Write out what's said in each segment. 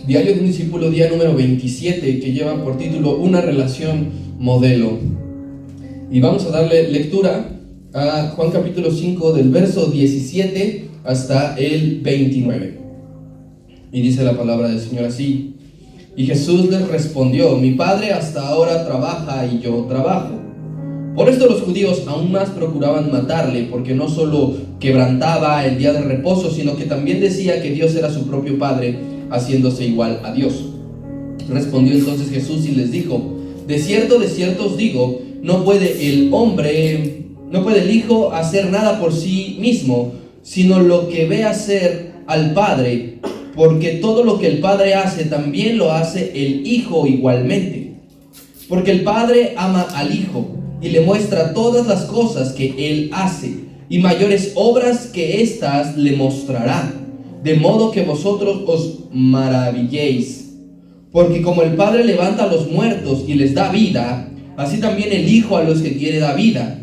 Diario de un discípulo, día número 27, que lleva por título Una relación modelo. Y vamos a darle lectura a Juan capítulo 5, del verso 17 hasta el 29. Y dice la palabra del Señor así: Y Jesús les respondió: Mi Padre hasta ahora trabaja y yo trabajo. Por esto los judíos aún más procuraban matarle, porque no solo quebrantaba el día de reposo, sino que también decía que Dios era su propio Padre, haciéndose igual a Dios. Respondió entonces Jesús y les dijo: de cierto os digo, no puede el Hijo hacer nada por sí mismo, sino lo que ve hacer al Padre, porque todo lo que el Padre hace, también lo hace el Hijo igualmente. Porque el Padre ama al Hijo y le muestra todas las cosas que Él hace, y mayores obras que éstas le mostrará, de modo que vosotros os maravilléis. Porque como el Padre levanta a los muertos y les da vida, así también el Hijo a los que quiere da vida.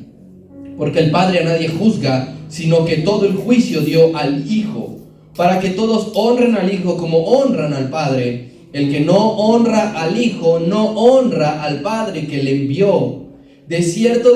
Porque el Padre a nadie juzga, sino que todo el juicio dio al Hijo, para que todos honren al Hijo como honran al Padre. El que no honra al Hijo, no honra al Padre que le envió. De cierto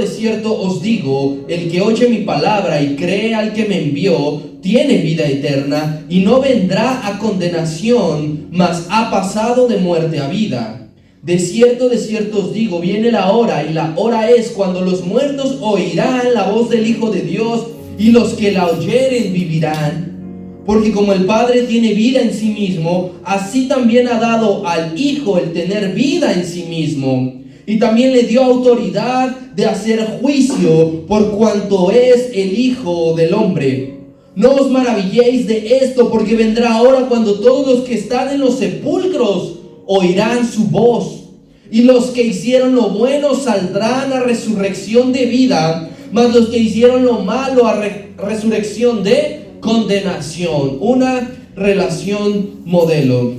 os digo, el que oye mi palabra y cree al que me envió, tiene vida eterna, y no vendrá a condenación, mas ha pasado de muerte a vida. De cierto os digo, viene la hora, y la hora es cuando los muertos oirán la voz del Hijo de Dios, y los que la oyeren vivirán. Porque como el Padre tiene vida en sí mismo, así también ha dado al Hijo el tener vida en sí mismo. Y también le dio autoridad de hacer juicio, por cuanto es el Hijo del Hombre. No os maravilléis de esto, porque vendrá hora cuando todos los que están en los sepulcros oirán su voz. Y los que hicieron lo bueno saldrán a resurrección de vida, mas los que hicieron lo malo a resurrección de condenación. Una relación modelo.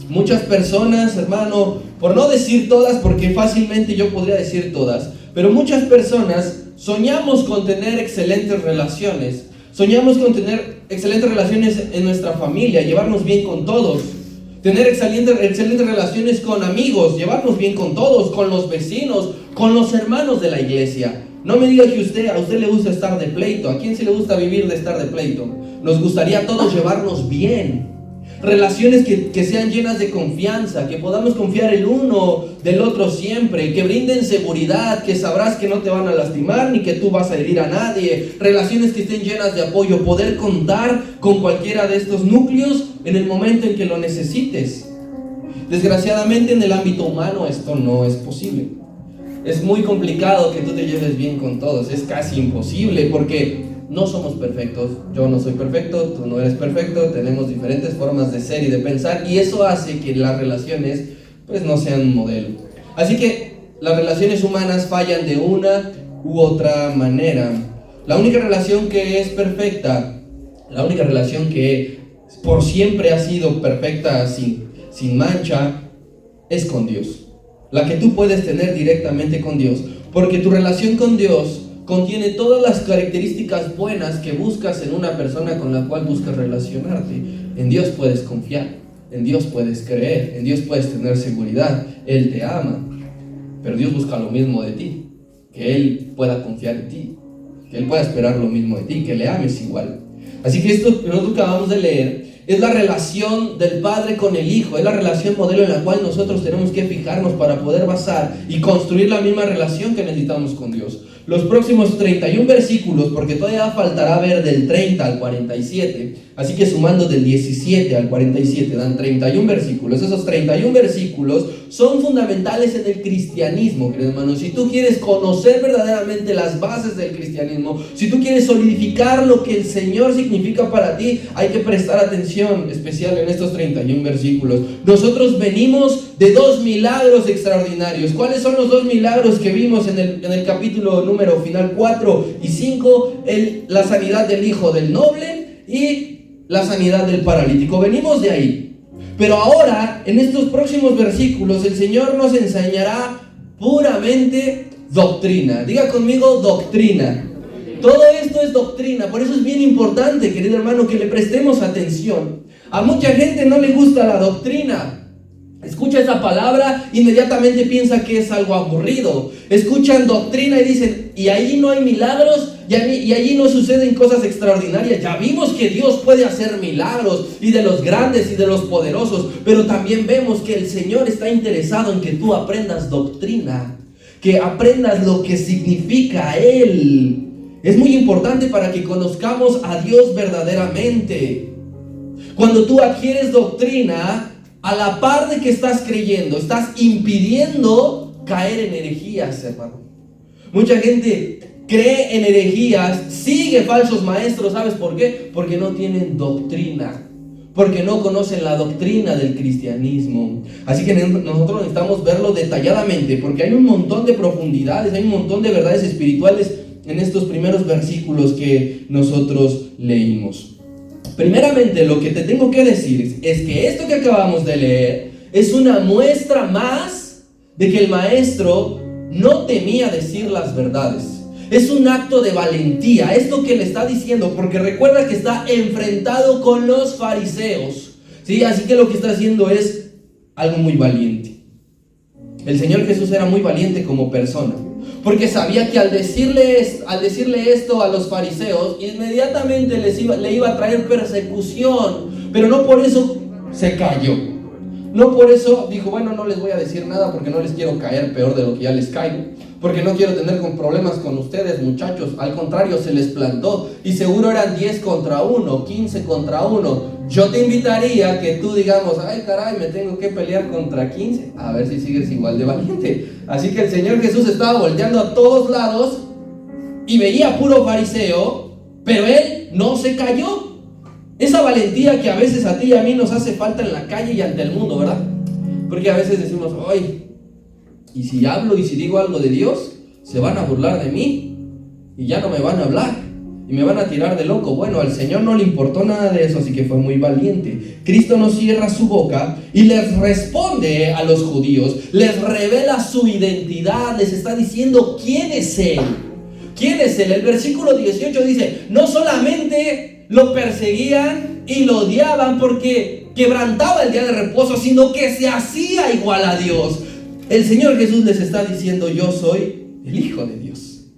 Muchas personas, hermano, por no decir todas, porque fácilmente yo podría decir todas, pero muchas personas soñamos con tener excelentes relaciones. Soñamos con tener excelentes relaciones en nuestra familia, llevarnos bien con todos. Tener excelentes relaciones con amigos, llevarnos bien con todos, con los vecinos, con los hermanos de la iglesia. No me diga que a usted le gusta estar de pleito. ¿A quién se le gusta vivir de estar de pleito? Nos gustaría a todos llevarnos bien. Relaciones que sean llenas de confianza, que podamos confiar el uno del otro siempre, que brinden seguridad, que sabrás que no te van a lastimar ni que tú vas a herir a nadie. Relaciones que estén llenas de apoyo, poder contar con cualquiera de estos núcleos en el momento en que lo necesites. Desgraciadamente en el ámbito humano esto no es posible. Es muy complicado que tú te lleves bien con todos, es casi imposible porque no somos perfectos. Yo no soy perfecto, tú no eres perfecto, tenemos diferentes formas de ser y de pensar, y eso hace que las relaciones pues no sean un modelo. Así que las relaciones humanas fallan de una u otra manera. La única relación que es perfecta, la única relación que por siempre ha sido perfecta, sin mancha, es con Dios. La que tú puedes tener directamente con Dios, porque tu relación con Dios contiene todas las características buenas que buscas en una persona con la cual buscas relacionarte. En Dios puedes confiar, en Dios puedes creer, en Dios puedes tener seguridad. Él te ama, pero Dios busca lo mismo de ti, que Él pueda confiar en ti, que Él pueda esperar lo mismo de ti, que le ames igual. Así que esto que nosotros acabamos de leer es la relación del Padre con el Hijo, es la relación modelo en la cual nosotros tenemos que fijarnos para poder basar y construir la misma relación que necesitamos con Dios. Los próximos 31 versículos, porque todavía faltará ver del 30 al 47, así que sumando del 17 al 47 dan 31 versículos. Esos 31 versículos son fundamentales en el cristianismo, queridos hermanos. Si tú quieres conocer verdaderamente las bases del cristianismo, si tú quieres solidificar lo que el Señor significa para ti, hay que prestar atención especial en estos 31 versículos. Nosotros venimos de dos milagros extraordinarios. ¿Cuáles son los dos milagros que vimos en el capítulo número final 4 y 5? La sanidad del hijo del noble y la sanidad del paralítico. Venimos de ahí. Pero ahora, en estos próximos versículos, el Señor nos enseñará puramente doctrina. Diga conmigo, doctrina. Todo esto es doctrina, por eso es bien importante, querido hermano, que le prestemos atención. A mucha gente no le gusta la doctrina. Escucha esa palabra, inmediatamente piensa que es algo aburrido. Escuchan doctrina y dicen, y allí no hay milagros, y allí no suceden cosas extraordinarias. Ya vimos que Dios puede hacer milagros, y de los grandes y de los poderosos, pero también vemos que el Señor está interesado en que tú aprendas doctrina, que aprendas lo que significa Él. Es muy importante para que conozcamos a Dios verdaderamente. Cuando tú adquieres doctrina, a la par de que estás creyendo, estás impidiendo caer en herejías, hermano. Mucha gente cree en herejías, sigue falsos maestros. ¿Sabes por qué? Porque no tienen doctrina, porque no conocen la doctrina del cristianismo. Así que nosotros necesitamos verlo detalladamente, porque hay un montón de profundidades, hay un montón de verdades espirituales en estos primeros versículos que nosotros leímos. Primeramente, lo que te tengo que decir es que esto que acabamos de leer es una muestra más de que el maestro no temía decir las verdades. Es un acto de valentía, esto que le está diciendo, porque recuerda que está enfrentado con los fariseos, ¿sí? Así que lo que está haciendo es algo muy valiente. El Señor Jesús era muy valiente como persona, porque sabía que al decirle esto a los fariseos, inmediatamente le iba a traer persecución, pero no por eso se cayó. No por eso dijo, bueno, no les voy a decir nada porque no les quiero caer peor de lo que ya les caigo, porque no quiero tener problemas con ustedes, muchachos. Al contrario, se les plantó y seguro eran 10 contra 1, 15 contra 1. Yo te invitaría a que tú digamos, ay caray, me tengo que pelear contra 15, a ver si sigues igual de valiente. Así que el Señor Jesús estaba volteando a todos lados y veía puro fariseo, pero él no se cayó. Esa valentía que a veces a ti y a mí nos hace falta en la calle y ante el mundo, ¿verdad? Porque a veces decimos, ay, y si hablo y si digo algo de Dios, se van a burlar de mí y ya no me van a hablar y me van a tirar de loco. Bueno, al Señor no le importó nada de eso, así que fue muy valiente. Cristo no cierra su boca y les responde a los judíos, les revela su identidad, les está diciendo quién es Él. ¿Quién es Él? El versículo 18 dice, no solamente lo perseguían y lo odiaban porque quebrantaba el día de reposo, sino que se hacía igual a Dios. El Señor Jesús les está diciendo, yo soy el Hijo de Dios.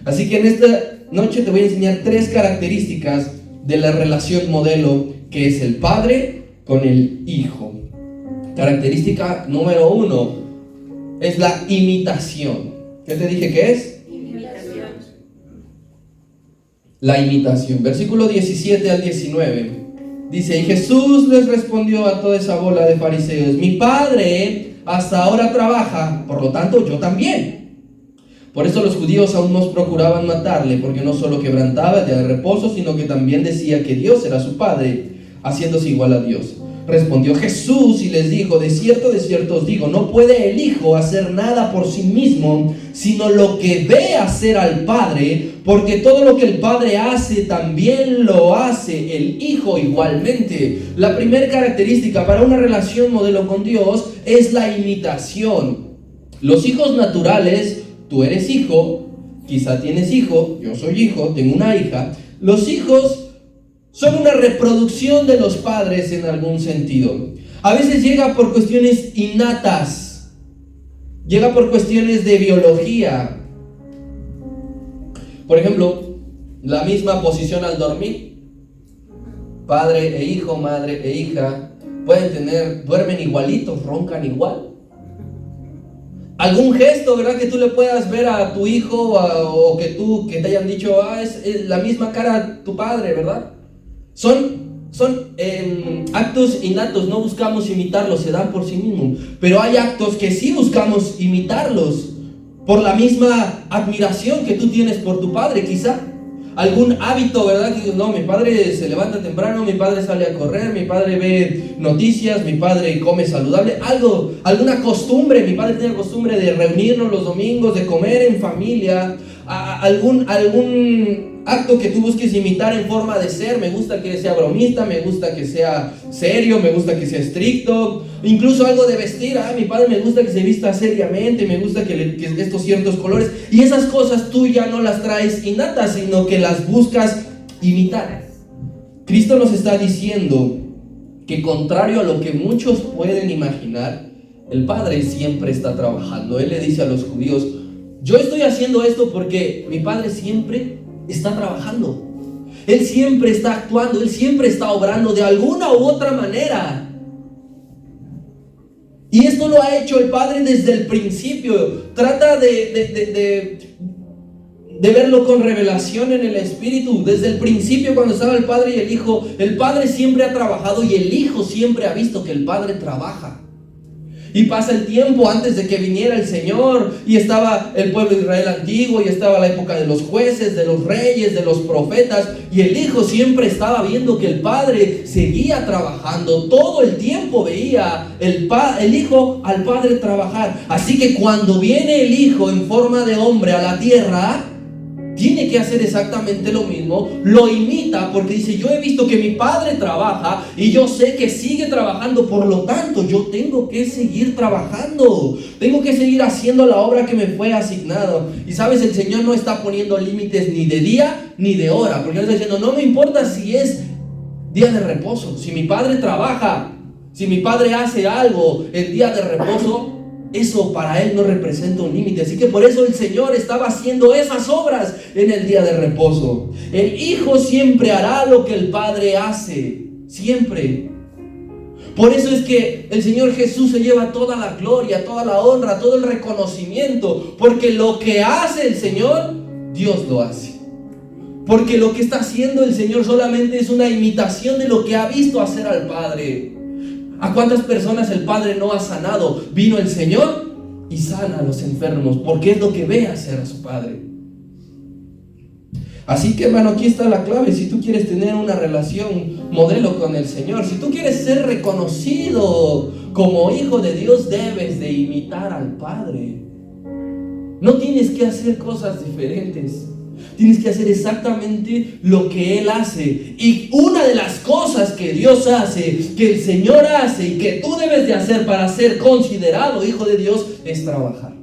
Así que en esta noche te voy a enseñar 3 características de la relación modelo que es el Padre con el Hijo. Característica número 1 es la imitación. ¿Qué te dije que es? La imitación. Versículo 17 al 19 dice, y Jesús les respondió a toda esa bola de fariseos, mi Padre hasta ahora trabaja, por lo tanto yo también. Por eso los judíos aún nos procuraban matarle, porque no solo quebrantaba el día de reposo, sino que también decía que Dios era su Padre, haciéndose igual a Dios. Respondió Jesús y les dijo, de cierto os digo, no puede el Hijo hacer nada por sí mismo, sino lo que ve hacer al Padre, porque todo lo que el Padre hace, también lo hace el Hijo igualmente. La primera característica para una relación modelo con Dios es la imitación. Los hijos naturales, tú eres hijo, quizá tienes hijo, yo soy hijo, tengo una hija. Los hijos son una reproducción de los padres en algún sentido. A veces llega por cuestiones innatas, llega por cuestiones de biología. Por ejemplo, la misma posición al dormir. Padre e hijo, madre e hija, duermen igualitos, roncan igual. Algún gesto, ¿verdad? Que tú le puedas ver a tu hijo o que te hayan dicho, es la misma cara tu padre, ¿verdad? Son actos innatos, no buscamos imitarlos, se dan por sí mismos. Pero hay actos que sí buscamos imitarlos por la misma admiración que tú tienes por tu padre, quizá. Algún hábito, ¿verdad? Que dices, no, mi padre se levanta temprano, mi padre sale a correr, mi padre ve noticias, mi padre come saludable. Alguna costumbre, mi padre tiene la costumbre de reunirnos los domingos, de comer en familia. Algún acto que tú busques imitar en forma de ser. Me gusta que sea bromista, me gusta que sea serio, me gusta que sea estricto, incluso algo de vestir. Mi padre me gusta que se vista seriamente, me gusta que estos ciertos colores, y esas cosas tú ya no las traes innatas, sino que las buscas imitar. Cristo nos está diciendo que, contrario a lo que muchos pueden imaginar, el Padre siempre está trabajando. Él le dice a los judíos: yo estoy haciendo esto porque mi Padre siempre está trabajando. Él siempre está actuando, Él siempre está obrando de alguna u otra manera. Y esto lo ha hecho el Padre desde el principio. Trata de verlo con revelación en el Espíritu. Desde el principio, cuando estaba el Padre y el Hijo, el Padre siempre ha trabajado y el Hijo siempre ha visto que el Padre trabaja. Y pasa el tiempo antes de que viniera el Señor, y estaba el pueblo de Israel antiguo, y estaba la época de los jueces, de los reyes, de los profetas, y el Hijo siempre estaba viendo que el Padre seguía trabajando. Todo el tiempo veía el Hijo al Padre trabajar. Así que cuando viene el Hijo en forma de hombre a la tierra, tiene que hacer exactamente lo mismo. Lo imita porque dice: yo he visto que mi Padre trabaja y yo sé que sigue trabajando, por lo tanto yo tengo que seguir trabajando, tengo que seguir haciendo la obra que me fue asignado. Y sabes, el Señor no está poniendo límites ni de día ni de hora, porque Él está diciendo: no me importa si es día de reposo, si mi Padre trabaja, si mi Padre hace algo el día de reposo, eso para Él no representa un límite. Así que por eso el Señor estaba haciendo esas obras en el día de reposo. El Hijo siempre hará lo que el Padre hace, siempre. Por eso es que el Señor Jesús se lleva toda la gloria, toda la honra, todo el reconocimiento, porque lo que hace el Señor, Dios lo hace. Porque lo que está haciendo el Señor solamente es una imitación de lo que ha visto hacer al Padre. ¿A cuántas personas el Padre no ha sanado? Vino el Señor y sana a los enfermos, porque es lo que ve hacer a su Padre. Así que, hermano, aquí está la clave. Si tú quieres tener una relación modelo con el Señor, si tú quieres ser reconocido como hijo de Dios, debes de imitar al Padre. No tienes que hacer cosas diferentes. Tienes que hacer exactamente lo que Él hace. Y una de las cosas que Dios hace, que el Señor hace y que tú debes de hacer para ser considerado hijo de Dios, es trabajar.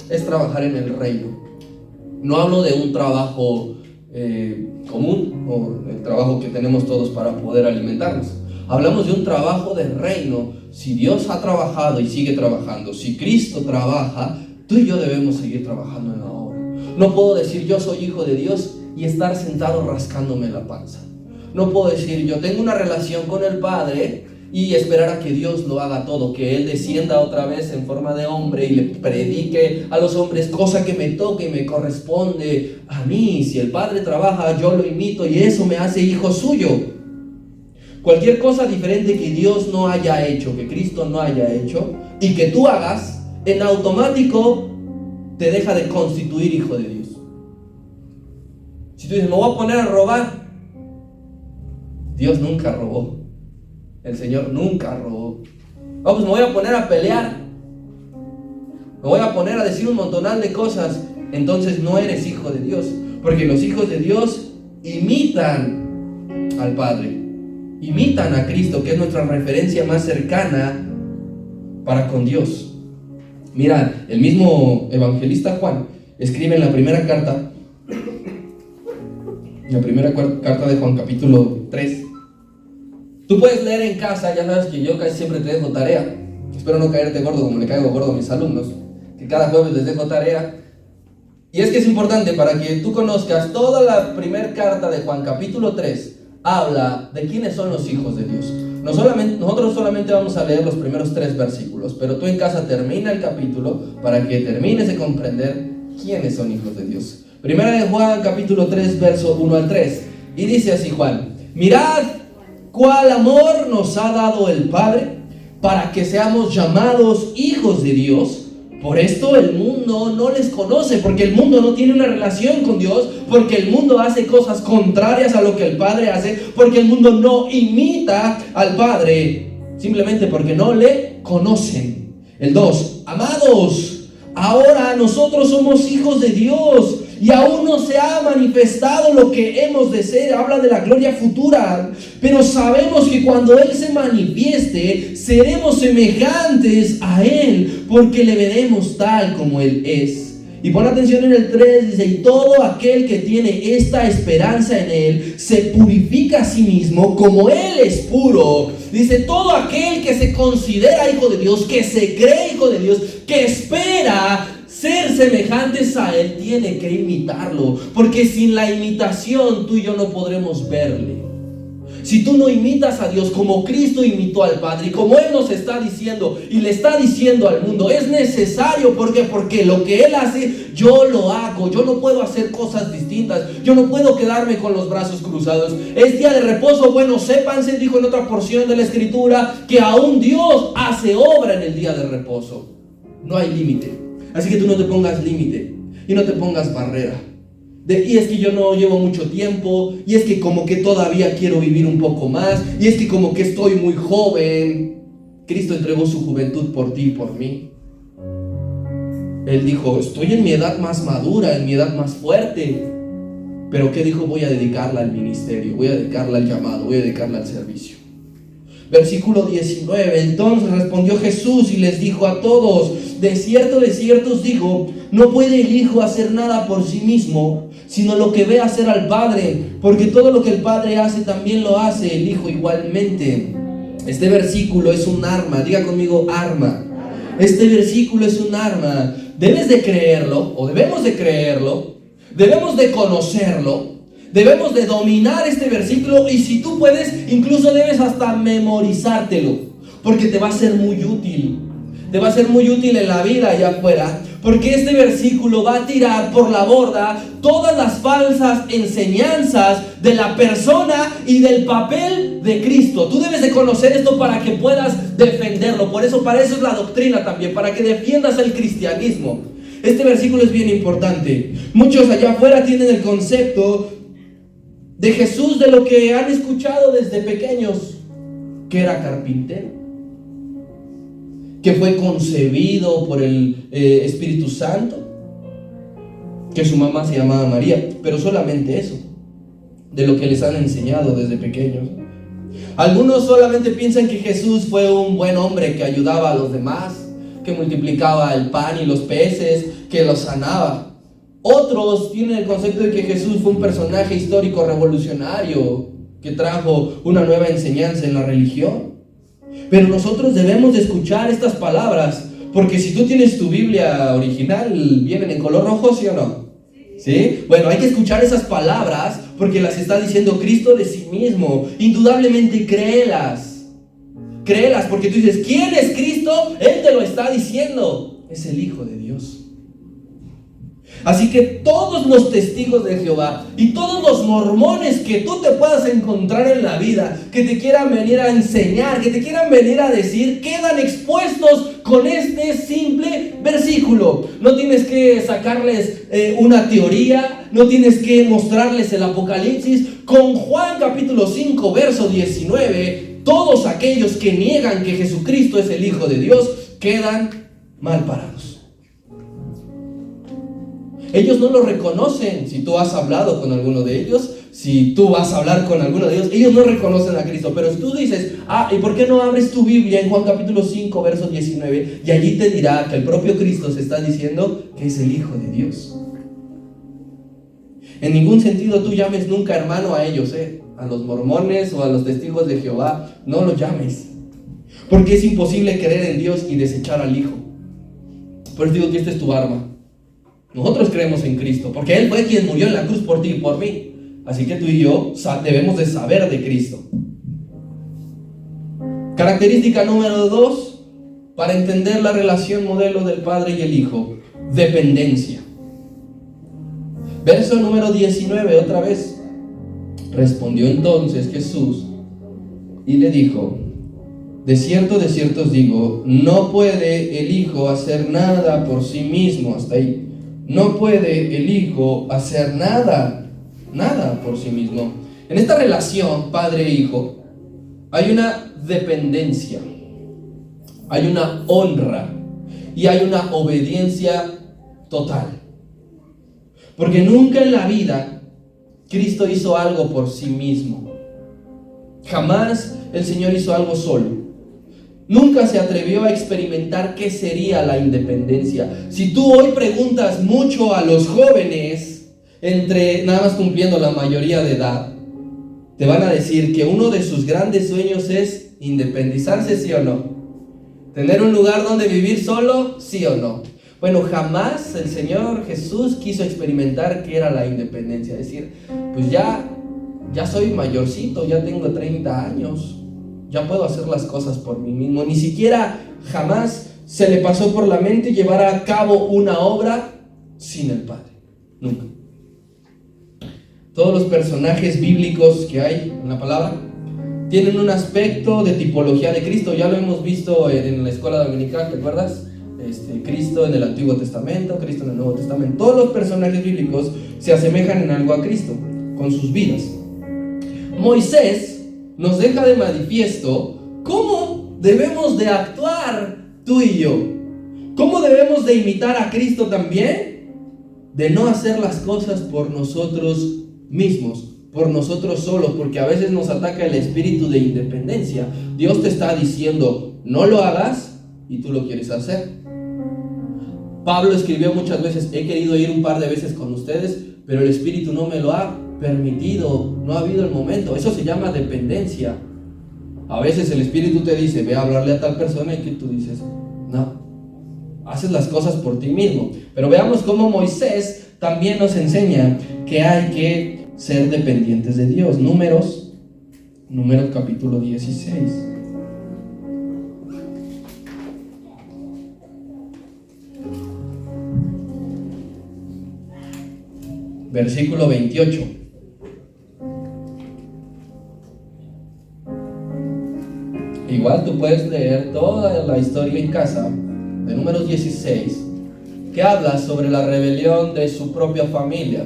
Es trabajar en el reino. No hablo de un trabajo común o el trabajo que tenemos todos para poder alimentarnos. Hablamos de un trabajo de reino. Si Dios ha trabajado y sigue trabajando, si Cristo trabaja, tú y yo debemos seguir trabajando en la obra. No puedo decir: yo soy hijo de Dios y estar sentado rascándome la panza. No puedo decir: yo tengo una relación con el Padre y esperar a que Dios lo haga todo, que Él descienda otra vez en forma de hombre y le predique a los hombres, cosa que me toque y me corresponde a mí. Si el Padre trabaja, yo lo imito y eso me hace hijo suyo. Cualquier cosa diferente que Dios no haya hecho, que Cristo no haya hecho y que tú hagas, en automático te deja de constituir hijo de Dios. Si tú dices: me voy a poner a robar, Dios nunca robó. El Señor nunca robó. Pues me voy a poner a pelear, me voy a poner a decir un montonal de cosas. Entonces no eres hijo de Dios, porque los hijos de Dios imitan al Padre, imitan a Cristo, que es nuestra referencia más cercana para con Dios. Mira, el mismo evangelista Juan escribe en la primera carta de Juan, capítulo 3. Tú puedes leer en casa, ya sabes que yo casi siempre te dejo tarea. Espero no caerte gordo como le caigo gordo a mis alumnos, que cada jueves les dejo tarea. Y es que es importante para que tú conozcas toda la primera carta de Juan, capítulo 3, habla de quiénes son los hijos de Dios. Nosotros solamente vamos a leer los primeros 3 versículos, pero tú en casa termina el capítulo para que termines de comprender quiénes son hijos de Dios. Primera de Juan, capítulo 3, verso 1 al 3. Y dice así Juan: mirad cuál amor nos ha dado el Padre para que seamos llamados hijos de Dios. Por esto el mundo no les conoce, porque el mundo no tiene una relación con Dios, porque el mundo hace cosas contrarias a lo que el Padre hace, porque el mundo no imita al Padre, simplemente porque no le conocen. El 2, amados, ahora nosotros somos hijos de Dios y aún no se ha manifestado lo que hemos de ser. Habla de la gloria futura, pero sabemos que cuando Él se manifieste, seremos semejantes a Él, porque le veremos tal como Él es. Y pon atención en el 3, dice: y todo aquel que tiene esta esperanza en Él, se purifica a sí mismo como Él es puro. Dice: todo aquel que se considera hijo de Dios, que se cree hijo de Dios, que espera ser semejantes a Él, tiene que imitarlo, porque sin la imitación tú y yo no podremos verle. Si tú no imitas a Dios como Cristo imitó al Padre, y como Él nos está diciendo y le está diciendo al mundo, es necesario. ¿Por qué? Porque lo que Él hace, yo lo hago. Yo no puedo hacer cosas distintas. Yo no puedo quedarme con los brazos cruzados. Es día de reposo. Bueno, sépanse, dijo en otra porción de la Escritura, que aún Dios hace obra en el día de reposo. No hay límite. Así que tú no te pongas límite y no te pongas barrera. Y es que yo no llevo mucho tiempo, y es que como que todavía quiero vivir un poco más, y es que como que estoy muy joven. Cristo entregó su juventud por ti y por mí. Él dijo: estoy en mi edad más madura, en mi edad más fuerte. Pero ¿qué dijo? Voy a dedicarla al ministerio, voy a dedicarla al llamado, voy a dedicarla al servicio. Versículo 19: entonces respondió Jesús y les dijo a todos: de cierto os digo, no puede el Hijo hacer nada por sí mismo, sino lo que ve hacer al Padre, porque todo lo que el Padre hace también lo hace el Hijo igualmente. Este versículo es un arma. Diga conmigo: arma. Este versículo es un arma. Debes de creerlo, o debemos de creerlo, debemos de conocerlo, debemos de dominar este versículo, y si tú puedes, incluso debes hasta memorizártelo, porque te va a ser muy útil. Te va a ser muy útil en la vida allá afuera, porque este versículo va a tirar por la borda todas las falsas enseñanzas de la persona y del papel de Cristo. Tú debes de conocer esto para que puedas defenderlo. Para eso es la doctrina también, para que defiendas el cristianismo. Este versículo es bien importante. Muchos allá afuera tienen el concepto de Jesús de lo que han escuchado desde pequeños, que era carpintero, que fue concebido por el Espíritu Santo, que su mamá se llamaba María, pero solamente eso, de lo que les han enseñado desde pequeños. Algunos solamente piensan que Jesús fue un buen hombre que ayudaba a los demás, que multiplicaba el pan y los peces, que los sanaba. Otros tienen el concepto de que Jesús fue un personaje histórico revolucionario, que trajo una nueva enseñanza en la religión. Pero nosotros debemos de escuchar estas palabras, porque si tú tienes tu Biblia original, ¿vienen en color rojo, sí o no? ¿Sí? Bueno, hay que escuchar esas palabras, porque las está diciendo Cristo de sí mismo. Indudablemente créelas, porque tú dices: ¿quién es Cristo? Él te lo está diciendo, es el Hijo de Dios. Así que todos los testigos de Jehová y todos los mormones que tú te puedas encontrar en la vida, que te quieran venir a enseñar, que te quieran venir a decir, quedan expuestos con este simple versículo. No tienes que sacarles una teoría, no tienes que mostrarles el Apocalipsis. Con Juan capítulo 5 verso 19, todos aquellos que niegan que Jesucristo es el Hijo de Dios quedan mal parados. Ellos no lo reconocen. Si tú has hablado con alguno de ellos, si tú vas a hablar con alguno de ellos no reconocen a Cristo. Pero si tú dices: ¿y por qué no abres tu Biblia en Juan capítulo 5 verso 19? Y allí te dirá que el propio Cristo se está diciendo que es el Hijo de Dios. En ningún sentido tú llames nunca hermano a ellos, a los mormones o a los testigos de Jehová. No los llames, porque es imposible creer en Dios y desechar al Hijo. Por eso digo que esta es tu arma. Nosotros creemos en Cristo, porque Él fue quien murió en la cruz por ti y por mí. Así que tú y yo debemos de saber de Cristo. Característica número 2, para entender la relación modelo del Padre y el Hijo: dependencia. Verso número 19, otra vez. Respondió entonces Jesús y le dijo: de cierto os digo, no puede el Hijo hacer nada por sí mismo. Hasta ahí. No puede el Hijo hacer nada por sí mismo. En esta relación padre-hijo hay una dependencia, hay una honra y hay una obediencia total. Porque nunca en la vida Cristo hizo algo por sí mismo. Jamás el Señor hizo algo solo. Nunca se atrevió a experimentar qué sería la independencia. Si tú hoy preguntas mucho a los jóvenes, entre nada más cumpliendo la mayoría de edad, te van a decir que uno de sus grandes sueños es independizarse, ¿sí o no? ¿Tener un lugar donde vivir solo? ¿Sí o no? Bueno, jamás el Señor Jesús quiso experimentar qué era la independencia. Es decir, pues ya soy mayorcito, ya tengo 30 años. Ya puedo hacer las cosas por mí mismo. Ni siquiera jamás se le pasó por la mente llevar a cabo una obra sin el Padre. Nunca. Todos los personajes bíblicos que hay en la palabra tienen un aspecto de tipología de Cristo. Ya lo hemos visto en la escuela dominical, ¿te acuerdas? Cristo en el Antiguo Testamento, Cristo en el Nuevo Testamento. Todos los personajes bíblicos se asemejan en algo a Cristo, con sus vidas. Moisés nos deja de manifiesto cómo debemos de actuar tú y yo. ¿Cómo debemos de imitar a Cristo también? De no hacer las cosas por nosotros mismos, por nosotros solos, porque a veces nos ataca el espíritu de independencia. Dios te está diciendo, no lo hagas, y tú lo quieres hacer. Pablo escribió muchas veces, he querido ir un par de veces con ustedes, pero el espíritu no me lo ha permitido, no ha habido el momento. Eso se llama dependencia. A veces el espíritu te dice, ve a hablarle a tal persona, y que tú dices, no, haces las cosas por ti mismo. Pero veamos cómo Moisés también nos enseña que hay que ser dependientes de Dios. Números capítulo 16. Versículo 28. Igual tú puedes leer toda la historia en casa de Números 16, que habla sobre la rebelión de su propia familia,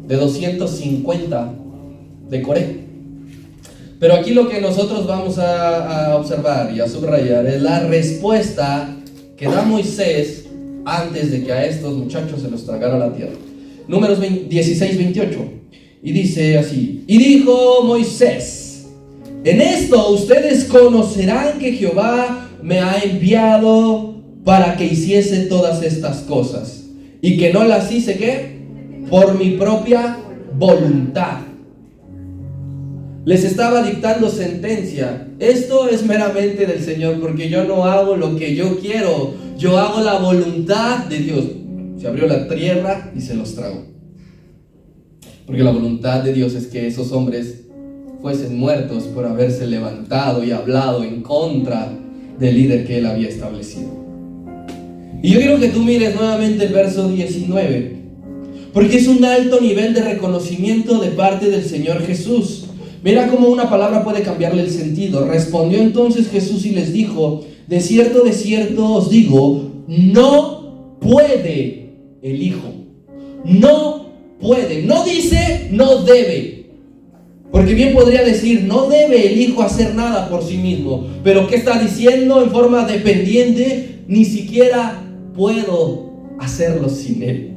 de 250 de Coré. Pero aquí lo que nosotros vamos a observar y a subrayar es la respuesta que da Moisés antes de que a estos muchachos se los tragara la tierra. Números 16, 28. Y dice así: y dijo Moisés, en esto ustedes conocerán que Jehová me ha enviado para que hiciese todas estas cosas, y que no las hice, ¿qué? Por mi propia voluntad. Les estaba dictando sentencia. Esto es meramente del Señor, porque yo no hago lo que yo quiero, yo hago la voluntad de Dios. Se abrió la tierra y se los tragó. Porque la voluntad de Dios es que esos hombres fuesen muertos por haberse levantado y hablado en contra del líder que él había establecido. Y yo quiero que tú mires nuevamente el verso 19, porque es un alto nivel de reconocimiento de parte del Señor Jesús. Mira cómo una palabra puede cambiarle el sentido. Respondió entonces Jesús y les dijo: de cierto os digo, no puede el Hijo. No puede. No dice no debe. Porque bien podría decir, no debe el Hijo hacer nada por sí mismo. Pero ¿qué está diciendo en forma dependiente? Ni siquiera puedo hacerlo sin Él.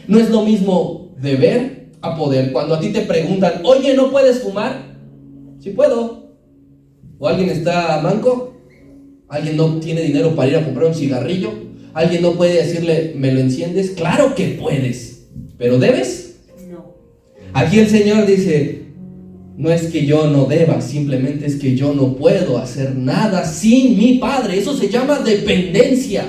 No es lo mismo deber a poder. Cuando a ti te preguntan, oye, ¿no puedes fumar? Sí puedo. ¿O alguien está manco? ¿Alguien no tiene dinero para ir a comprar un cigarrillo? ¿Alguien no puede decirle, me lo enciendes? Claro que puedes. ¿Pero debes? No. Aquí el Señor dice, no es que yo no deba, simplemente es que yo no puedo hacer nada sin mi Padre. Eso se llama dependencia.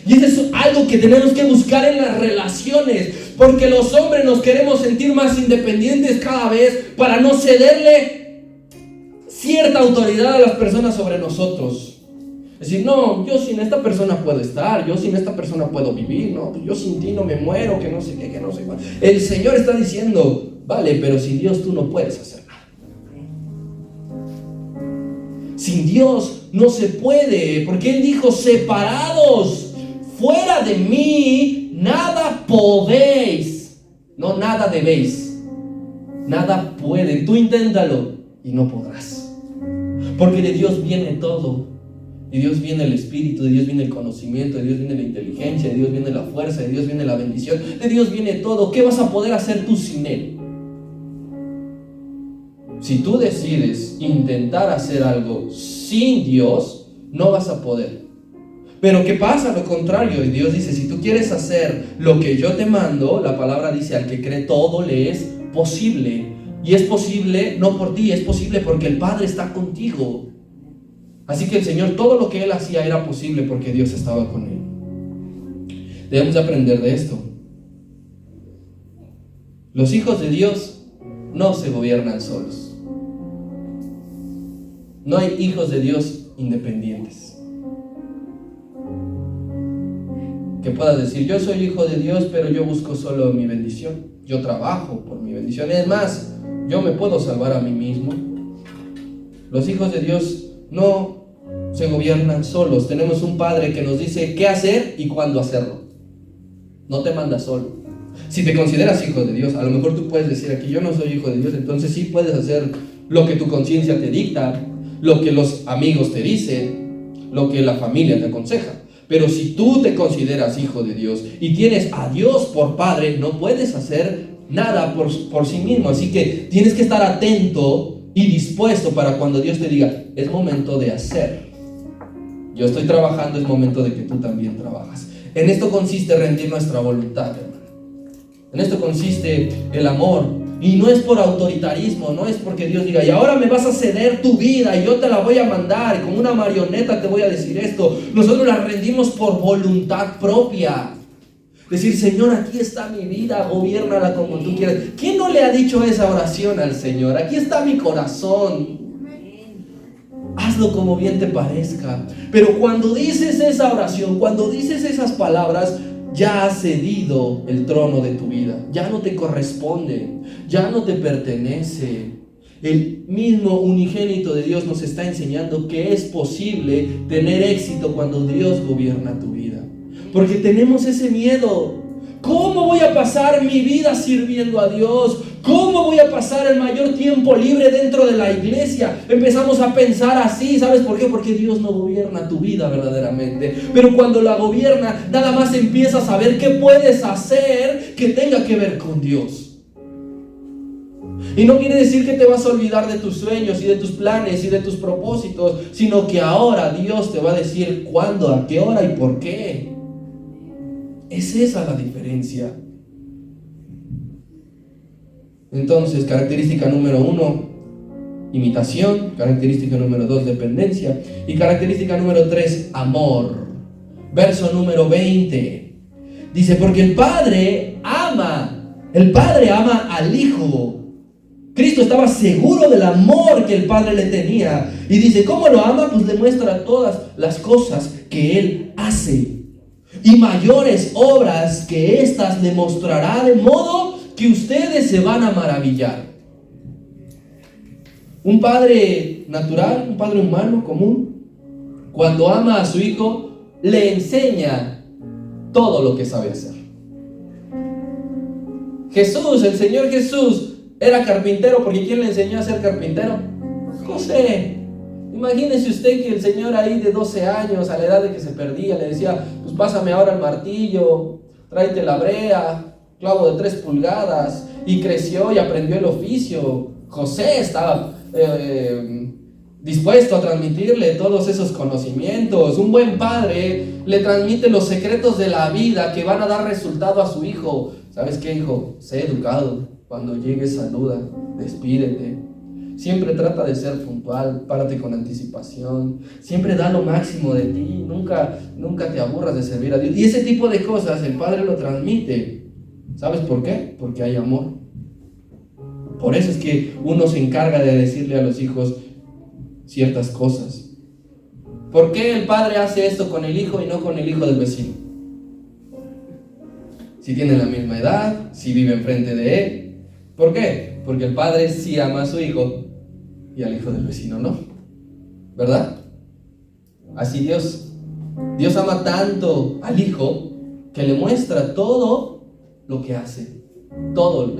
Y eso es algo que tenemos que buscar en las relaciones, porque los hombres nos queremos sentir más independientes cada vez para no cederle cierta autoridad a las personas sobre nosotros. Es decir, no, yo sin esta persona puedo estar, yo sin esta persona puedo vivir, no, yo sin ti no me muero, que no sé qué, que no sé cuál. El Señor está diciendo, vale, pero sin Dios tú no puedes hacer nada. Sin Dios no se puede, porque Él dijo, separados, fuera de mí, nada podéis. No, nada debéis. Nada pueden. Tú inténtalo y no podrás. Porque de Dios viene todo. Y Dios viene el espíritu, de Dios viene el conocimiento, de Dios viene la inteligencia, de Dios viene la fuerza, de Dios viene la bendición, de Dios viene todo. ¿Qué vas a poder hacer tú sin Él? Si tú decides intentar hacer algo sin Dios, no vas a poder. Pero ¿qué pasa? Lo contrario, y Dios dice, si tú quieres hacer lo que yo te mando, la palabra dice, al que cree todo le es posible. Y es posible no por ti, es posible porque el Padre está contigo. Así que el Señor, todo lo que Él hacía era posible porque Dios estaba con Él. Debemos aprender de esto. Los hijos de Dios no se gobiernan solos. No hay hijos de Dios independientes. Que puedas decir, yo soy hijo de Dios, pero yo busco solo mi bendición. Yo trabajo por mi bendición. Es más, yo me puedo salvar a mí mismo. Los hijos de Dios no se gobiernan solos. Tenemos un Padre que nos dice qué hacer y cuándo hacerlo. No te manda solo. Si te consideras hijo de Dios, a lo mejor tú puedes decir aquí, yo no soy hijo de Dios, entonces sí puedes hacer lo que tu conciencia te dicta, lo que los amigos te dicen, lo que la familia te aconseja. Pero si tú te consideras hijo de Dios y tienes a Dios por Padre, no puedes hacer nada por sí mismo. Así que tienes que estar atento y dispuesto para cuando Dios te diga, es momento de hacer. Yo estoy trabajando, es momento de que tú también trabajas. En esto consiste rendir nuestra voluntad, hermano. En esto consiste el amor. Y no es por autoritarismo, no es porque Dios diga, y ahora me vas a ceder tu vida y yo te la voy a mandar, y como una marioneta te voy a decir esto. Nosotros la rendimos por voluntad propia. Decir, Señor, aquí está mi vida, gobiérnala como tú quieras. ¿Quién no le ha dicho esa oración al Señor? Aquí está mi corazón. Hazlo como bien te parezca. Pero cuando dices esa oración, cuando dices esas palabras, ya has cedido el trono de tu vida. Ya no te corresponde, ya no te pertenece. El mismo unigénito de Dios nos está enseñando que es posible tener éxito cuando Dios gobierna tu vida. Porque tenemos ese miedo. ¿Cómo voy a pasar mi vida sirviendo a Dios? ¿Cómo voy a pasar el mayor tiempo libre dentro de la iglesia? Empezamos a pensar así, ¿sabes por qué? Porque Dios no gobierna tu vida verdaderamente. Pero cuando la gobierna, nada más empiezas a ver qué puedes hacer que tenga que ver con Dios. Y no quiere decir que te vas a olvidar de tus sueños y de tus planes y de tus propósitos, sino que ahora Dios te va a decir cuándo, a qué hora y por qué. Es esa la diferencia. Entonces, característica número 1, imitación. Característica número 2, dependencia. Y característica número 3, amor. Verso número 20. Dice, porque el Padre ama al Hijo. Cristo estaba seguro del amor que el Padre le tenía. Y dice, ¿cómo lo ama? Pues le muestra todas las cosas que Él hace. Y mayores obras que estas le mostrará, de modo que ustedes se van a maravillar. Un padre natural, un padre humano común, cuando ama a su hijo, le enseña todo lo que sabe hacer. Jesús, el Señor Jesús, era carpintero, porque ¿quién le enseñó a ser carpintero? José. Imagínese usted que el Señor ahí de 12 años, a la edad de que se perdía, le decía, pues pásame ahora el martillo, tráete la brea, clavo de 3 pulgadas, y creció y aprendió el oficio. José estaba dispuesto a transmitirle todos esos conocimientos. Un buen padre le transmite los secretos de la vida que van a dar resultado a su hijo. ¿Sabes qué, hijo? Sé educado. Cuando llegues, saluda, despídete. Siempre trata de ser puntual, párate con anticipación. Siempre da lo máximo de ti. Nunca te aburras de servir a Dios. Y ese tipo de cosas el padre lo transmite. ¿Sabes por qué? Porque hay amor. Por eso es que uno se encarga de decirle a los hijos ciertas cosas. ¿Por qué el padre hace esto con el hijo y no con el hijo del vecino? Si tienen la misma edad, si vive enfrente de él. ¿Por qué? Porque el padre sí ama a su hijo y al hijo del vecino no. ¿Verdad? Así Dios ama tanto al hijo que le muestra todo lo que hace. Todo.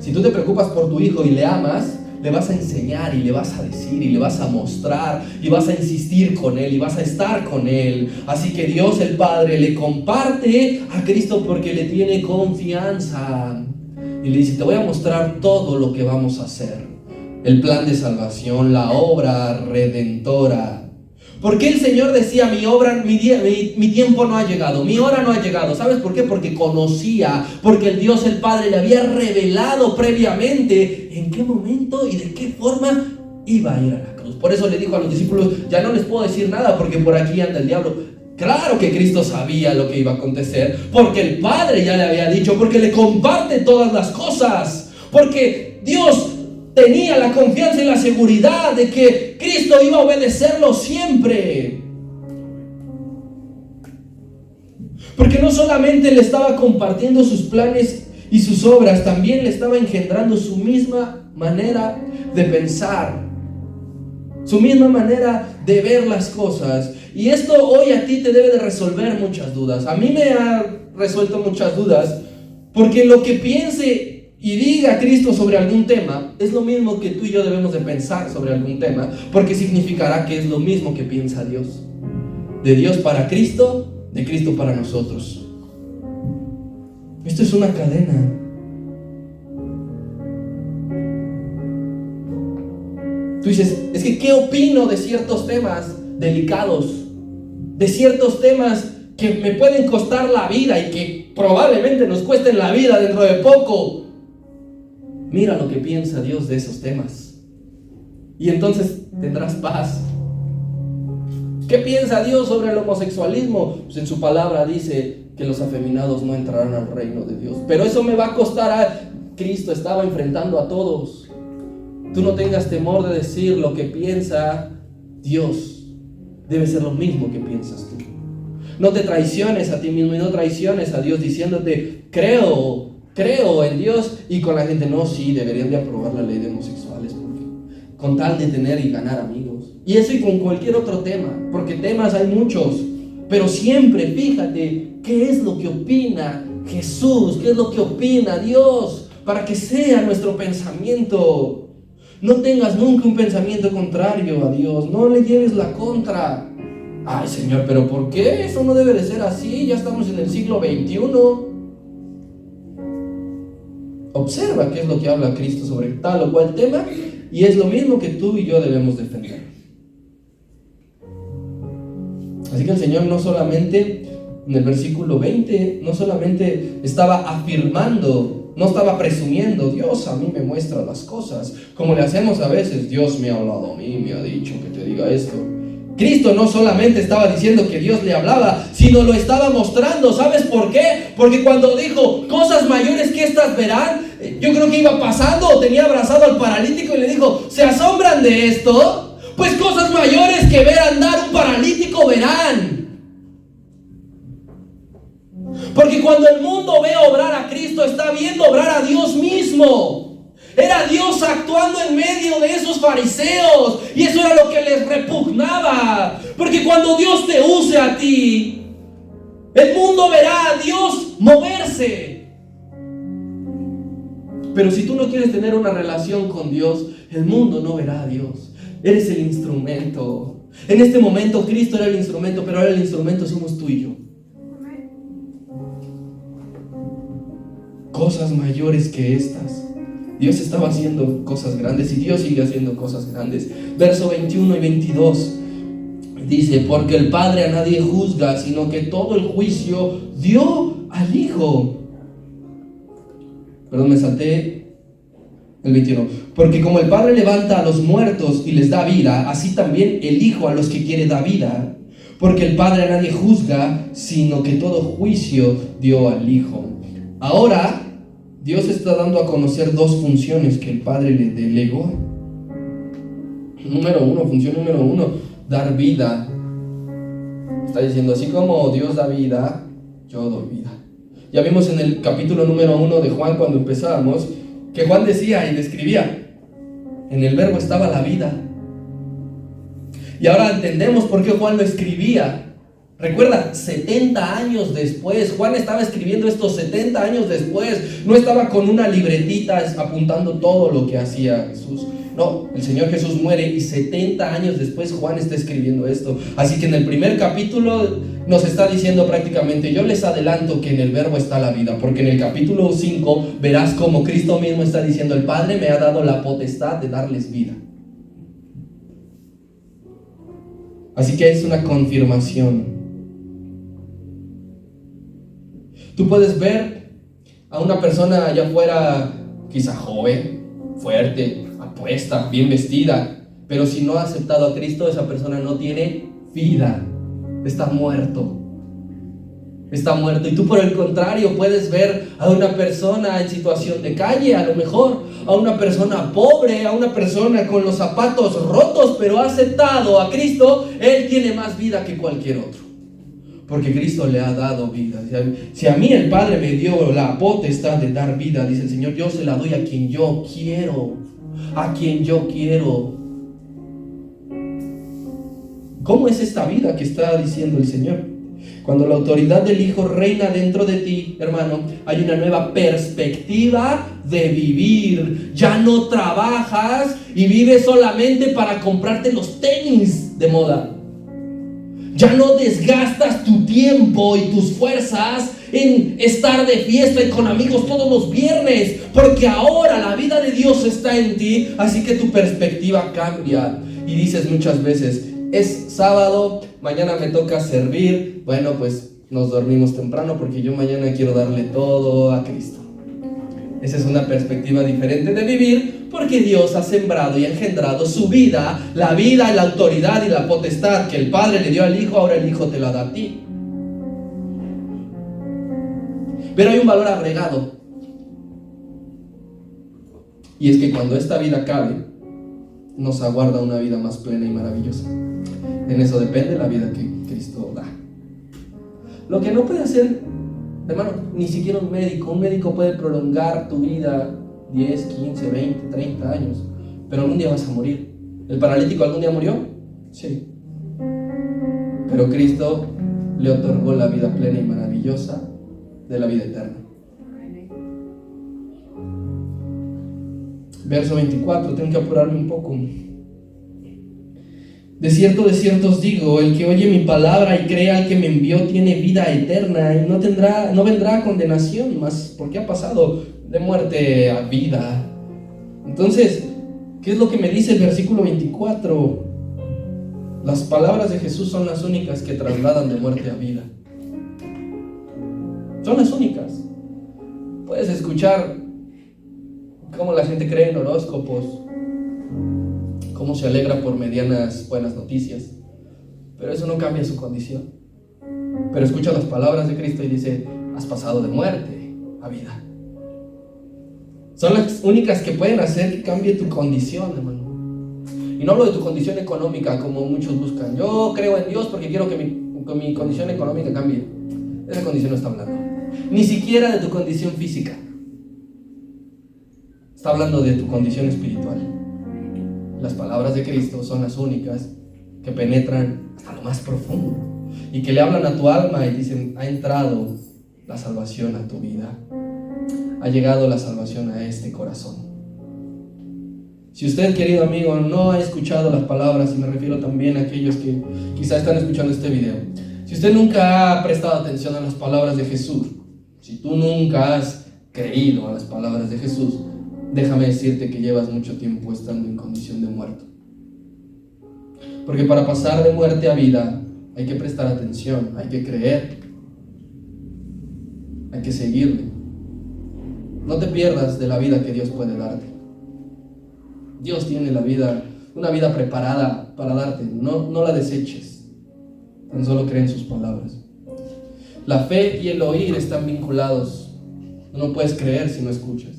Si tú te preocupas por tu hijo y le amas, le vas a enseñar y le vas a decir y le vas a mostrar y vas a insistir con Él y vas a estar con Él. Así que Dios el Padre le comparte a Cristo porque le tiene confianza y le dice: te voy a mostrar todo lo que vamos a hacer, el plan de salvación, la obra redentora. ¿Por qué el Señor decía: mi tiempo no ha llegado, mi hora no ha llegado? ¿Sabes por qué? Porque conocía, porque el Dios el Padre le había revelado previamente en qué momento y de qué forma iba a ir a la cruz. Por eso le dijo a los discípulos: ya no les puedo decir nada porque por aquí anda el diablo. Claro que Cristo sabía lo que iba a acontecer, porque el Padre ya le había dicho, porque le comparte todas las cosas, porque Dios tenía la confianza y la seguridad de que Cristo iba a obedecerlo siempre. Porque no solamente le estaba compartiendo sus planes y sus obras, también le estaba engendrando su misma manera de pensar, su misma manera de ver las cosas. Y esto hoy a ti te debe de resolver muchas dudas. A mí me ha resuelto muchas dudas, porque lo que piense y diga Cristo sobre algún tema es lo mismo que tú y yo debemos de pensar sobre algún tema, porque significará que es lo mismo que piensa Dios. De Dios para Cristo, de Cristo para nosotros. Esto es una cadena. Tú dices: es que ¿qué opino de ciertos temas delicados? De ciertos temas que me pueden costar la vida y que probablemente nos cuesten la vida dentro de poco. Mira lo que piensa Dios de esos temas y entonces tendrás paz. ¿Qué piensa Dios sobre el homosexualismo? Pues en su palabra dice que los afeminados no entrarán al reino de Dios. Pero eso me va a costar. Cristo estaba enfrentando a todos. Tú no tengas temor de decir lo que piensa Dios. Debe ser lo mismo que piensas tú. No te traiciones a ti mismo y no traiciones a Dios diciéndote: creo en Dios, y con la gente: no, sí, deberían de aprobar la ley de homosexuales porque, con tal de tener y ganar amigos. Y eso, y con cualquier otro tema, porque temas hay muchos, pero siempre fíjate qué es lo que opina Jesús, qué es lo que opina Dios, para que sea nuestro pensamiento. No tengas nunca un pensamiento contrario a Dios, no le lleves la contra. Ay, Señor, pero ¿por qué? Eso no debe de ser así, ya estamos en el siglo XXI. Observa qué es lo que habla Cristo sobre tal o cual tema, y es lo mismo que tú y yo debemos defender. Así que el Señor no solamente, en el versículo 20, no solamente estaba afirmando, no estaba presumiendo: Dios a mí me muestra las cosas, como le hacemos a veces: Dios me ha hablado a mí, me ha dicho que te diga esto. Cristo no solamente estaba diciendo que Dios le hablaba, sino lo estaba mostrando. ¿Sabes por qué? Porque cuando dijo: cosas mayores que estas verán, yo creo que iba pasando, tenía abrazado al paralítico y le dijo: ¿se asombran de esto? Pues cosas mayores que ver andar un paralítico verán. Porque cuando el mundo ve obrar a Cristo, está viendo obrar a Dios mismo. Era Dios actuando en medio de esos fariseos, y eso era lo que les repugnaba. Porque cuando Dios te use a ti, el mundo verá a Dios moverse. Pero si tú no quieres tener una relación con Dios, el mundo no verá a Dios. Eres el instrumento. En este momento Cristo era el instrumento, pero ahora el instrumento somos tú y yo. Cosas mayores que estas. Dios estaba haciendo cosas grandes y Dios sigue haciendo cosas grandes. Verso 21 y 22 dice: porque el Padre a nadie juzga, sino que todo el juicio dio al Hijo. Perdón, me salté el 21. Porque como el Padre levanta a los muertos y les da vida, así también el Hijo a los que quiere da vida. Porque el Padre a nadie juzga, sino que todo juicio dio al Hijo. Ahora Dios está dando a conocer dos funciones que el Padre le delegó. Función número uno, dar vida. Está diciendo: así como Dios da vida, yo doy vida. Ya vimos en el capítulo número 1 de Juan, cuando empezábamos, que Juan decía y describía: en el verbo estaba la vida. Y ahora entendemos por qué Juan lo escribía. Recuerda, 70 años después, Juan estaba escribiendo esto 70 años después, no estaba con una libretita apuntando todo lo que hacía Jesús. No, el Señor Jesús muere y 70 años después Juan está escribiendo esto. Así que en el primer capítulo nos está diciendo prácticamente: yo les adelanto que en el verbo está la vida, porque en el capítulo 5 verás como Cristo mismo está diciendo: el Padre me ha dado la potestad de darles vida. Así que es una confirmación. Tú puedes ver a una persona allá afuera, quizá joven, fuerte, apuesta, bien vestida, pero si no ha aceptado a Cristo, esa persona no tiene vida, está muerto. Está muerto. Y tú, por el contrario, puedes ver a una persona en situación de calle, a lo mejor a una persona pobre, a una persona con los zapatos rotos, pero ha aceptado a Cristo. Él tiene más vida que cualquier otro, porque Cristo le ha dado vida. Si a mí el Padre me dio la potestad de dar vida, dice el Señor, yo se la doy a quien yo quiero. A quien yo quiero. ¿Cómo es esta vida que está diciendo el Señor? Cuando la autoridad del Hijo reina dentro de ti, hermano, hay una nueva perspectiva de vivir. Ya no trabajas y vives solamente para comprarte los tenis de moda. Ya no desgastas tu tiempo y tus fuerzas en estar de fiesta y con amigos todos los viernes, porque ahora la vida de Dios está en ti, así que tu perspectiva cambia. Y dices muchas veces: es sábado, mañana me toca servir, bueno, pues nos dormimos temprano porque yo mañana quiero darle todo a Cristo. Esa es una perspectiva diferente de vivir, porque Dios ha sembrado y engendrado su vida, la autoridad y la potestad que el Padre le dio al Hijo, ahora el Hijo te la da a ti. Pero hay un valor agregado, y es que cuando esta vida acabe, nos aguarda una vida más plena y maravillosa. En eso depende la vida que Cristo da. Lo que no puede hacer, hermano, ni siquiera un médico. Un médico puede prolongar tu vida 10, 15, 20, 30 años, pero algún día vas a morir. ¿El paralítico algún día murió? Sí. Pero Cristo le otorgó la vida plena y maravillosa de la vida eterna. Verso 24, tengo que apurarme un poco. De cierto os digo, el que oye mi palabra y cree al que me envió tiene vida eterna y no vendrá a condenación, mas porque ha pasado de muerte a vida. Entonces, ¿qué es lo que me dice el versículo 24? Las palabras de Jesús son las únicas que trasladan de muerte a vida. Son las únicas. Puedes escuchar cómo la gente cree en horóscopos, cómo se alegra por medianas buenas noticias, pero eso no cambia su condición. Pero escucha las palabras de Cristo y dice: has pasado de muerte a vida. Son las únicas que pueden hacer que cambie tu condición, hermano. Y no hablo de tu condición económica como muchos buscan. Yo creo en Dios porque quiero que mi condición económica cambie. Esa condición no está hablando. Ni siquiera de tu condición física. Está hablando de tu condición espiritual. Las palabras de Cristo son las únicas que penetran hasta lo más profundo y que le hablan a tu alma y dicen: ha entrado la salvación a tu vida, ha llegado la salvación a este corazón. Si usted, querido amigo, no ha escuchado las palabras, y me refiero también a aquellos que quizá están escuchando este video, si usted nunca ha prestado atención a las palabras de Jesús, si tú nunca has creído a las palabras de Jesús, déjame decirte que llevas mucho tiempo estando en condición de muerto. Porque para pasar de muerte a vida hay que prestar atención, hay que creer, hay que seguirle. No te pierdas de la vida que Dios puede darte. Dios tiene una vida preparada para darte, no la deseches, tan solo cree en sus palabras. La fe y el oír están vinculados. No puedes creer si no escuchas.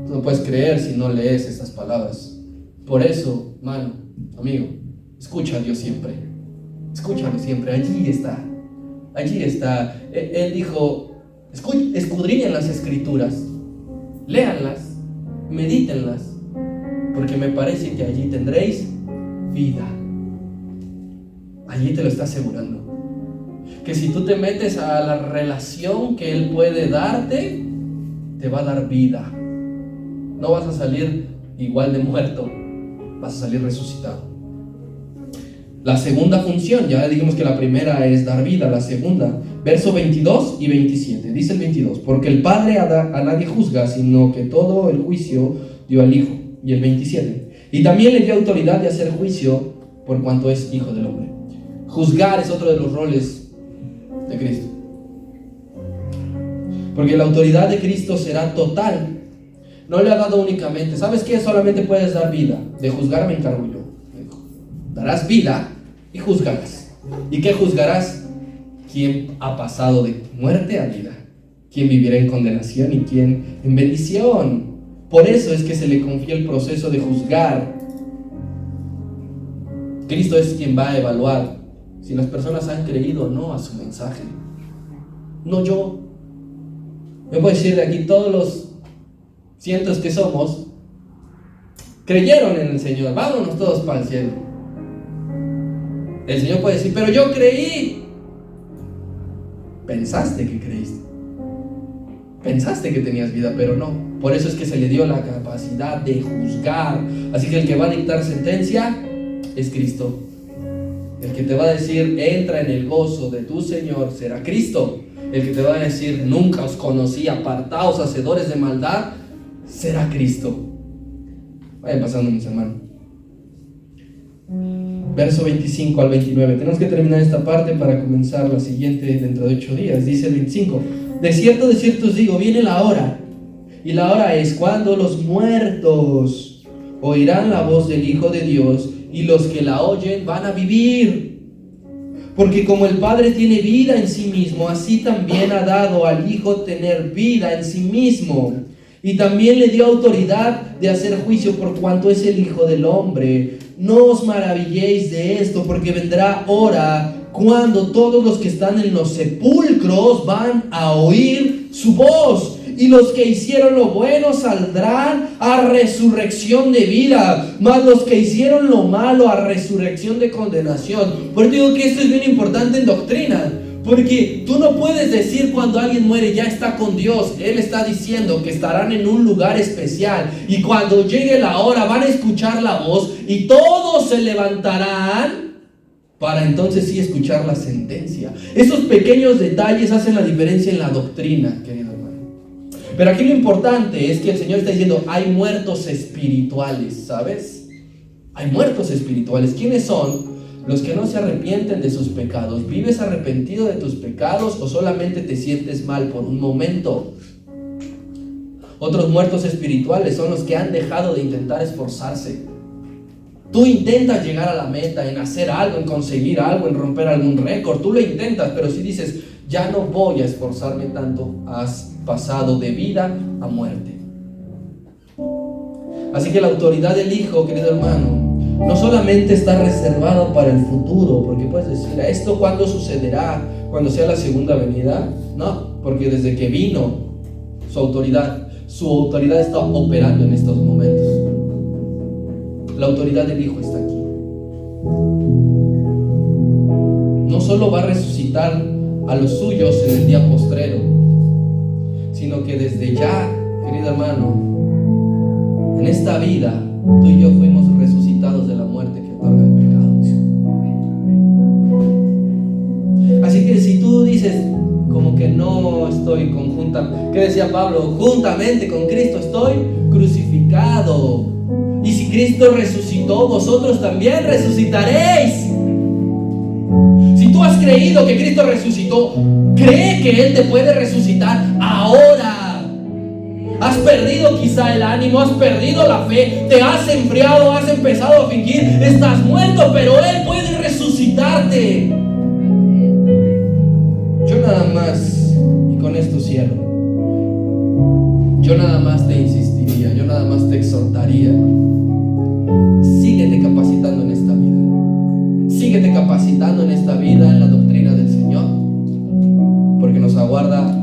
No puedes creer si no lees estas palabras. Por eso, hermano, amigo, escucha a Dios siempre. Escúchalo siempre, allí está. Allí está. Él dijo: escudriñen las escrituras, léanlas, medítenlas, porque me parece que allí tendréis vida. allí te lo está asegurando. Que si tú te metes a la relación que Él puede darte, te va a dar vida. No vas a salir igual de muerto, vas a salir resucitado. La segunda función, ya dijimos que la primera es dar vida, la segunda, verso 22 y 27, dice el 22, porque el Padre a nadie juzga, sino que todo el juicio dio al Hijo. Y el 27, y también le dio autoridad de hacer juicio por cuanto es Hijo del Hombre. Juzgar es otro de los roles de Cristo, porque la autoridad de Cristo será total. No le ha dado únicamente, ¿sabes qué? Solamente puedes dar vida. De juzgar me encargo yo. Darás vida y juzgarás. ¿Y qué juzgarás? ¿Quién ha pasado de muerte a vida? ¿Quién vivirá en condenación y quién en bendición? Por eso es que se le confía el proceso de juzgar. Cristo es quien va a evaluar si las personas han creído o no a su mensaje. No yo. Me puedo decir de aquí, todos los cientos que somos creyeron en el Señor, vámonos todos para el cielo. El Señor puede decir, pero yo creí. Pensaste que creíste, pensaste que tenías vida, pero no. Por eso es que se le dio la capacidad de juzgar. Así que el que va a dictar sentencia es Cristo. El que te va a decir, entra en el gozo de tu Señor, será Cristo. El que te va a decir, nunca os conocí, apartaos, hacedores de maldad, será Cristo. Vayan pasando, mis hermanos. Verso 25 al 29. Tenemos que terminar esta parte para comenzar la siguiente dentro de 8 días. Dice el 25. De cierto os digo, viene la hora. Y la hora es cuando los muertos oirán la voz del Hijo de Dios, y los que la oyen van a vivir. Porque como el Padre tiene vida en sí mismo, así también ha dado al Hijo tener vida en sí mismo. Y también le dio autoridad de hacer juicio por cuanto es el Hijo del Hombre. No os maravilléis de esto, porque vendrá hora cuando todos los que están en los sepulcros van a oír su voz. Y los que hicieron lo bueno saldrán a resurrección de vida, mas los que hicieron lo malo a resurrección de condenación. Por eso digo que esto es bien importante en doctrina, porque tú no puedes decir cuando alguien muere ya está con Dios. Él está diciendo que estarán en un lugar especial, y cuando llegue la hora van a escuchar la voz y todos se levantarán para entonces sí escuchar la sentencia. Esos pequeños detalles hacen la diferencia en la doctrina, querido hermano. Pero aquí lo importante es que el Señor está diciendo, hay muertos espirituales, ¿sabes? Hay muertos espirituales. ¿Quiénes son? Los que no se arrepienten de sus pecados. ¿Vives arrepentido de tus pecados o solamente te sientes mal por un momento? Otros muertos espirituales son los que han dejado de intentar esforzarse. Tú intentas llegar a la meta, en hacer algo, en conseguir algo, en romper algún récord. Tú lo intentas, pero si dices, ya no voy a esforzarme tanto, has pasado de vida a muerte. Así que la autoridad del Hijo, querido hermano, no solamente está reservado para el futuro, porque puedes decir, ¿esto cuándo sucederá? ¿Cuando sea la segunda venida? No, porque desde que vino su autoridad está operando en estos momentos. La autoridad del Hijo está aquí. No solo va a resucitar a los suyos en el día postrero, sino que desde ya, querido hermano, en esta vida, tú y yo fuimos resucitados de la muerte que otorga el pecado. Así que si tú dices, como que no estoy ¿qué decía Pablo? Juntamente con Cristo estoy crucificado. Y si Cristo resucitó, vosotros también resucitaréis. Si tú has creído que Cristo resucitó, cree que Él te puede resucitar ahora. Has perdido quizá el ánimo, has perdido la fe, te has enfriado, has empezado a fingir, estás muerto, pero Él puede resucitarte. Yo nada más, y con esto cierro, yo nada más te insistiría, yo nada más te exhortaría, síguete capacitando en esta vida. Síguete capacitando en esta vida, en la doctrina del Señor, porque nos aguarda